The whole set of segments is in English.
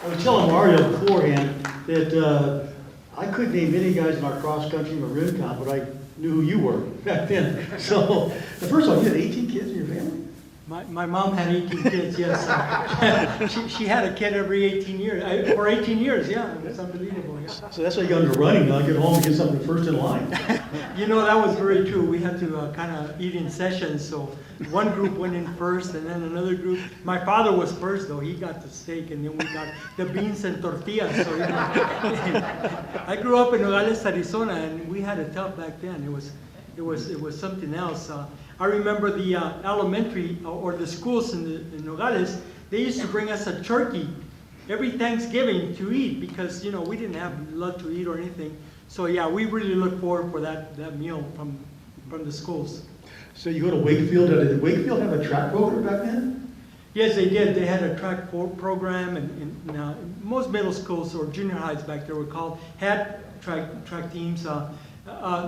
I was telling Mario beforehand that I couldn't name any guys in our cross-country maroon comp, but I knew who you were back then. So, first of all, you had 18 kids in your family? My mom had 18 kids, yes. she had a kid every 18 years. For 18 years, yeah. It's unbelievable. Yeah. So that's why you got into running, now get home and get something first in line. You know, that was very true. We had to kind of eat in sessions. So one group went in first and then another group. My father was first, though. He got the steak and then we got the beans and tortillas. So, you know, I grew up in Nogales, Arizona, and we had it tough back then. It was something else. I remember the elementary or the schools in Nogales, they used to bring us a turkey every Thanksgiving to eat because, you know, we didn't have a lot to eat or anything. So yeah, we really look forward for that meal from the schools. So you go to Wakefield. Did Wakefield have a track program back then? Yes, they did. They had a track program, and most middle schools or junior highs back there were called, had track teams.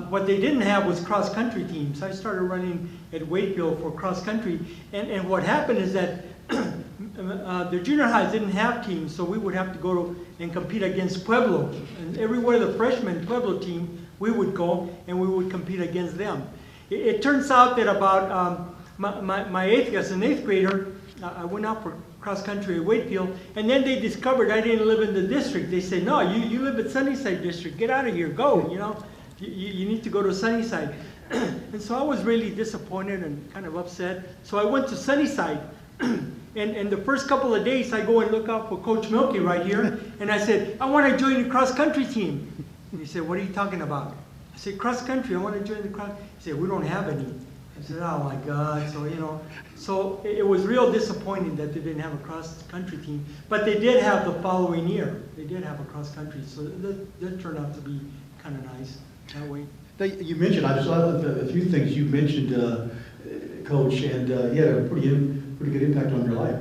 What they didn't have was cross-country teams. I started running at Wakefield for cross-country, and what happened is that the junior highs didn't have teams, so we would have to go and compete against Pueblo. And everywhere the freshman Pueblo team, we would go and we would compete against them. It turns out that about as an eighth grader, I went out for cross-country at Wakefield, and then they discovered I didn't live in the district. They said, no, you live at Sunnyside District, get out of here, go, you know. You need to go to Sunnyside. And so I was really disappointed and kind of upset. So I went to Sunnyside. And the first couple of days, I go and look out for Coach Milky right here. And I said, I want to join the cross-country team. And he said, what are you talking about? I said, cross-country, I want to join the cross. He said, we don't have any. I said, oh my God. So, you know, so it was real disappointing that they didn't have a cross-country team. But they did have the following year. They did have a cross-country. So that turned out to be kind of nice. That way. You mentioned, I saw a few things you mentioned, Coach, and he had a pretty good impact on your life.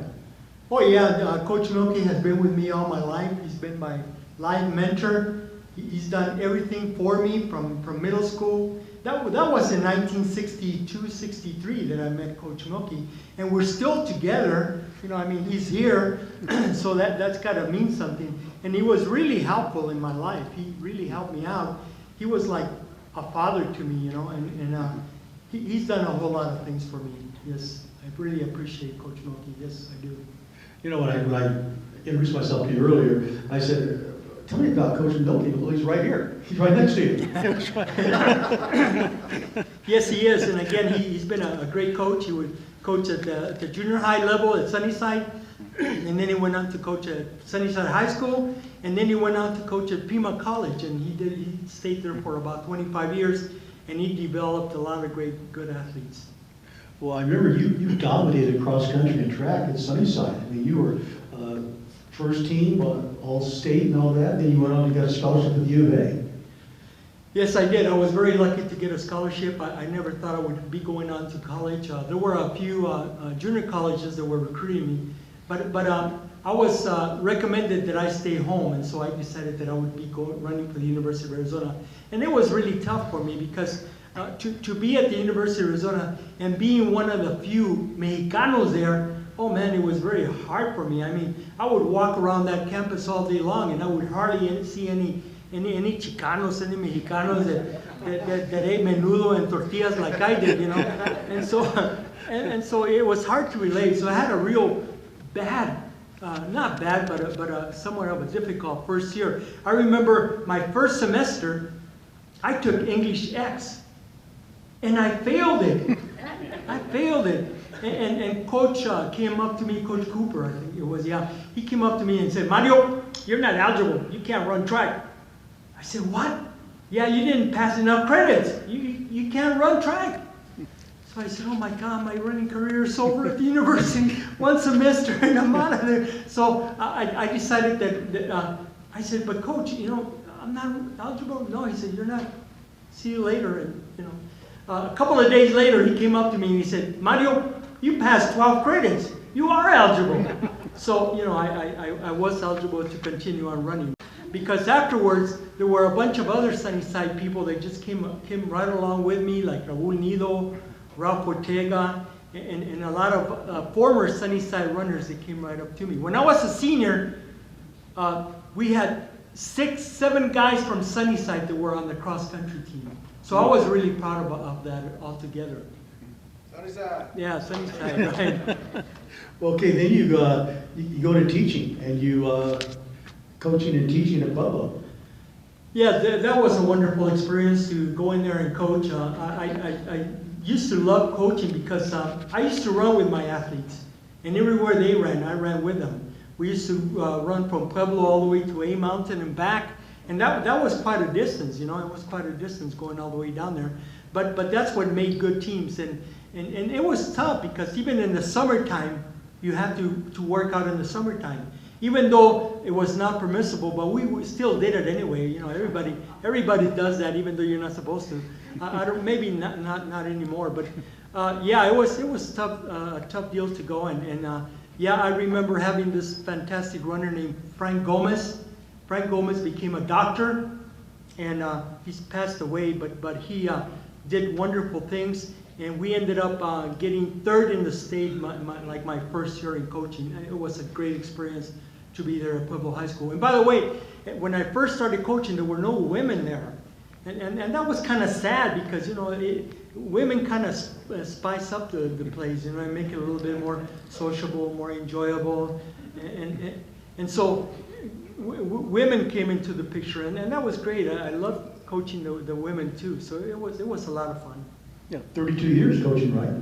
Oh yeah, Coach Milky has been with me all my life. He's been my life mentor. He's done everything for me from middle school. That was in 1962, 63 that I met Coach Milky, and we're still together. You know, I mean, he's here, so that's got to mean something. And he was really helpful in my life. He really helped me out. He was like a father to me, you know, and he's done a whole lot of things for me. Yes, I really appreciate Coach Milky. Yes, I do. You know, when I introduced myself to you earlier, I said, tell me about Coach Milky. Well, he's right here. He's right next to you. Yes, he is. And again, he's been a great coach. He would coach at the junior high level at Sunnyside. And then he went on to coach at Sunnyside High School, and then he went on to coach at Pima College, and he stayed there for about 25 years, and he developed a lot of good athletes. Well, I remember you dominated cross country and track at Sunnyside. I mean, you were first team, all state and all that. Then you went on and got a scholarship at the U of A. Yes, I did. I was very lucky to get a scholarship. I never thought I would be going on to college. There were a few junior colleges that were recruiting me. But I was recommended that I stay home, and so I decided that I would be running for the University of Arizona. And it was really tough for me because to be at the University of Arizona and being one of the few Mexicanos there, oh man, it was very hard for me. I mean, I would walk around that campus all day long, and I would hardly see any Chicanos, any Mexicanos that ate menudo and tortillas like I did, you know. And so it was hard to relate. So I had a real bad, not bad, but somewhat of a difficult first year. I remember my first semester, I took English X, and I failed it. I failed it. And Coach came up to me, Coach Cooper, I think it was, yeah. He came up to me and said, Mario, you're not eligible. You can't run track. I said, what? Yeah, you didn't pass enough credits. You can't run track. So I said, oh my God, my running career is over at the university. One semester and I'm out of there. So I decided that I said, but Coach, you know, I'm not eligible. No, he said, you're not. See you later. And you know, a couple of days later, he came up to me and he said, Mario, you passed 12 credits. You are eligible. So, you know, I was eligible to continue on running. Because afterwards, there were a bunch of other Sunnyside people that just came right along with me, like Raul Nido, Ralph Ortega, and a lot of former Sunnyside runners that came right up to me. When I was a senior, we had 6, 7 guys from Sunnyside that were on the cross-country team. So I was really proud of that altogether. Sunnyside. Yeah, Sunnyside, right. Okay, then you go to teaching, and you coaching and teaching at Pueblo. Yeah, that was a wonderful experience to go in there and coach. I used to love coaching because I used to run with my athletes. And everywhere they ran, I ran with them. We used to run from Pueblo all the way to A Mountain and back. And that was quite a distance, you know, it was quite a distance going all the way down there. But that's what made good teams. And it was tough because even in the summertime, you had to work out in the summertime. Even though it was not permissible, but we still did it anyway. You know, everybody does that, even though you're not supposed to. I don't, maybe not anymore, but yeah, it was tough, a tough deal to go. And yeah, I remember having this fantastic runner named Frank Gomez. Frank Gomez became a doctor, and he's passed away, but he did wonderful things. And we ended up getting 3rd in the state, like my first year in coaching. It was a great experience to be there at Pueblo High School. And by the way, when I first started coaching, there were no women there. And that was kind of sad because, you know, women kind of spice up the place, you know, and make it a little bit more sociable, more enjoyable. And so women came into the picture, and that was great. I loved coaching the women too, so it was a lot of fun. Yeah, 32 years coaching, right?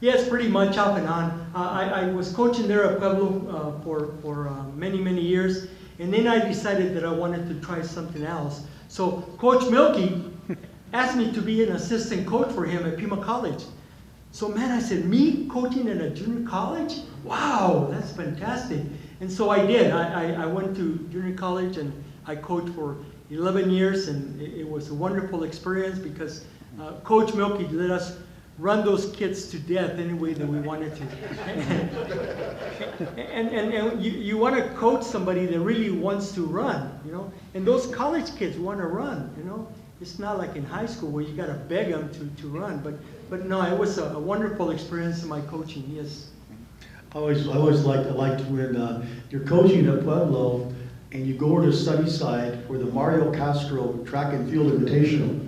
Yes, pretty much off and on. I was coaching there at Pueblo for many years, and then I decided that I wanted to try something else. So Coach Milky asked me to be an assistant coach for him at Pima College. So man, I said, me coaching at a junior college? Wow, that's fantastic. And so I did. I went to junior college and I coached for 11 years, and it was a wonderful experience because Coach Milky let us run those kids to death any way that we wanted to. and you want to coach somebody that really wants to run, you know? And those college kids want to run, you know? It's not like in high school where you got to beg them to run. But no, it was a wonderful experience in my coaching, yes. I always liked when you're coaching at Pueblo and you go to Sunnyside for the Mario Castro Track and Field Invitational.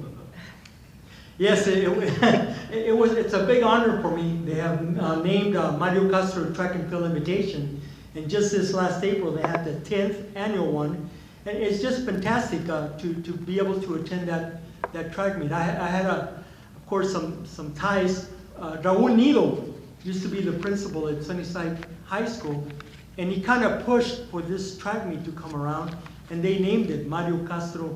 Yes, it's a big honor for me. They have named Mario Castro Track and Field Invitation, and just this last April they had the 10th annual one, and it's just fantastic to be able to attend that track meet. I had of course some ties. Raul Nido used to be the principal at Sunnyside High School, and he kind of pushed for this track meet to come around, and they named it Mario Castro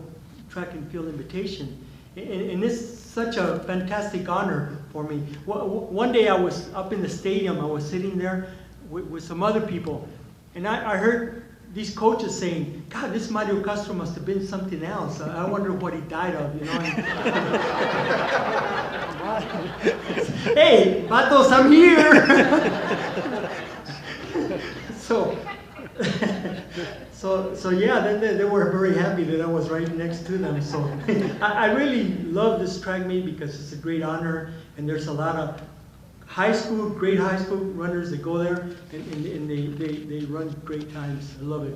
Track and Field Invitation. And it's such a fantastic honor for me. One day I was up in the stadium, I was sitting there with some other people, and I heard these coaches saying, God, this Mario Castro must have been something else. I wonder what he died of, you know. Hey, Vatos, I'm here. So yeah, then they were very happy that I was right next to them. So I really love this track meet because it's a great honor, and there's a lot of great high school runners that go there, and they run great times. I love it.